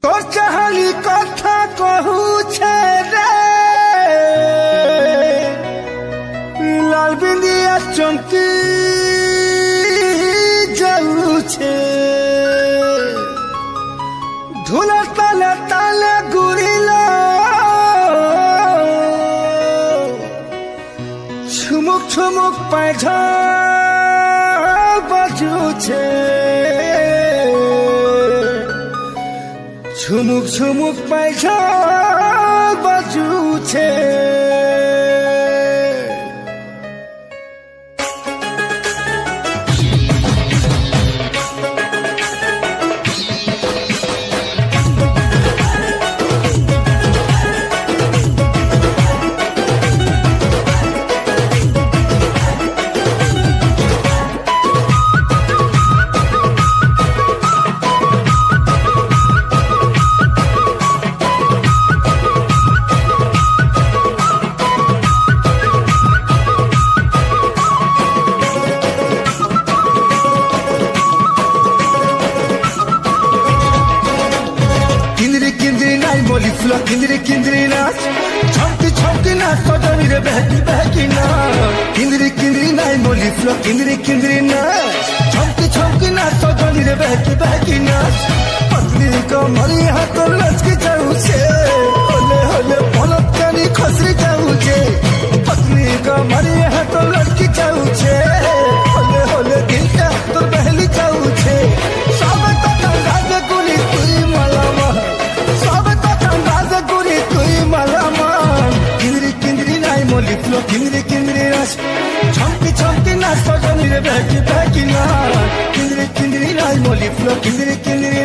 তোর চাহালি কথা কহুছে রে লাল বিন্দিয়া চমকি যাউছে ধুলা তালে তালে গুড়িলা ছুমুক ছুমুক পায়ঝা বাজুছে ছুমুক ছুমুক পায়ঝা বাজুছে बोली फुला किंदरी किंदरी नाच छमकी छमकी नाच सजनी रे बहकी बहकी नाच किंदरी किंदरी नाच बोली फुला किंदरी किंदरी नाच छमकी छमकी नाच सजनी रे बहकी बहकी नाच पतली कमरी हाथ लचकी जाऊ से होले होले पलक कानी खसरी जाऊ छे पतली कमरी हाथ लचकी जाऊ छे होले होले दिल का तो बहली जाऊ छे सब तो राज गुनी तुई मलामा सब मोली फ्लो किंदरी किंदरी नाच छमकी छमकी नाच सजनी रे बहकी बहकी नाच किंदरी किंदरी नाच मोली फ्लो किंदरी किंदरी